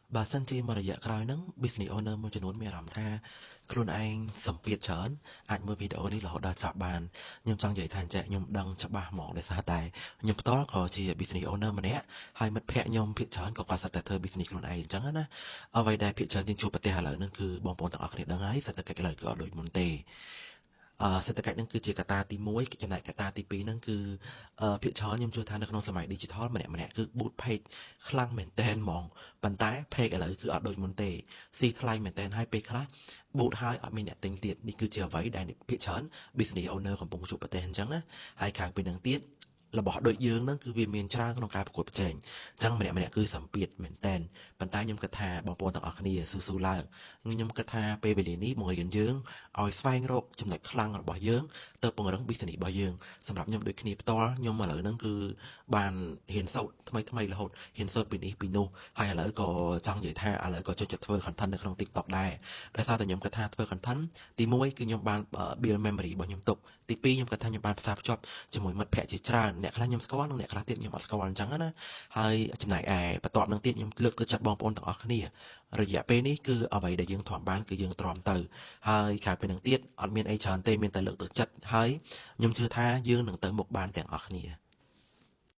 bà sân chi mà raya cày nắng business owner mộtចំនួនមានអារម្មណ៍ថាខ្លួនឯងសម្ពាធច្រើនអាចមើលវីដេអូនេះរហូតដល់ចាប់បានខ្ញុំចង់និយាយថាចាខ្ញុំដឹងច្បាស់ហ្មងដោយសារតែខ្ញុំផ្ទាល់ក៏ជា business owner ម្នាក់ហើយមិត្តភ័ក្តិខ្ញុំភាគច្រើនក៏គាត់សិតតែធ្វើ business ខ្លួនឯងអញ្ចឹងណាអ្វីដែលភាគច្រើនជាងជួបប្រទេសឥឡូវហ្នឹងគឺបងប្អូនទាំងអស់គ្នាដឹងហើយសេដ្ឋកិច្ចឥឡូវគឺអត់ដូចមុនទេសេដ្ឋកិច្ចហ្នឹងគឺជាកត្តាទី1ចំណែកកត្តាទី2ហ្នឹងគឺភាគច្រើនខ្ញុំជឿថានៅក្នុងសម័យ digital ម្នាក់គឺ boot page ខ្លាំងមែនតែនហ្មងប៉ុន្តែ page ឥឡូវគឺអត់ដូចមុនទេស៊ីថ្លៃមែនតែនហើយពេលខ្លះ boot ហើយអត់មានអ្នកទិញទៀតនេះគឺជាអ្វីដែលភាគច្រើន business owner កំពុងជួបប្រទះអញ្ចឹងណាហើយក្រៅពីនឹងទៀតរបស់ដូចយើងហ្នឹងគឺវាមានច្រើនក្នុងការប្រកួតប្រជែងអញ្ចឹងម្នាក់គឺសម្ពាធមែនតែនប៉ុន្តែខ្ញុំគិតថាបងប្អូនទាំងអស់គ្នាស៊ូឡើងខ្ញុំគិតថាពេលវេលានេះបង្រៀនយើងឲ្យស្វែងរកចំណុចខ្លាំងរបស់យើងទៅពង្រឹង business របស់យើងសម្រាប់ខ្ញុំដូចគ្នាផ្ទាល់ខ្ញុំឥឡូវហ្នឹងគឺបានរៀនសូត្រថ្មីរហូតរៀនសូត្រពីនេះពីនោះហើយឥឡូវក៏ចង់និយាយថាឥឡូវក៏ចូលចិត្តធ្វើ content នៅក្នុង TikTok ដែរដោយសារតែខ្ញុំគិតថាធ្វើ content ទី1គឺខ្ញុំបាន build memory របស់ខ្ញុំទុកទី2ខ្ញុំគិតថាខ្ញុំបានផ្សារភ្ជាប់ជាមួយមិត្តភ័ក្តិជាច្រើនអ្នកខ្លះខ្ញុំស្គាល់និងអ្នកខ្លះទៀតខ្ញុំអត់ស្គាល់អញ្ចឹងណាហើយចំណែកឯបន្ទាប់នឹងទៀតខ្ញុំលើកទឹកចិត្តបងប្អូនទាំងអស់គ្នារយៈពេលនេះគឺអ្វីដែលយើងទ្រាំបានគឺយើងទ្រាំទៅហើយក្រៅពីនឹងទៀតអត់មានអីច្រើនទេមានតែលើកទឹកចិត្តហើយខ្ញុំជឿថាយើងនឹងទៅមុខបានទាំងអស់គ្នា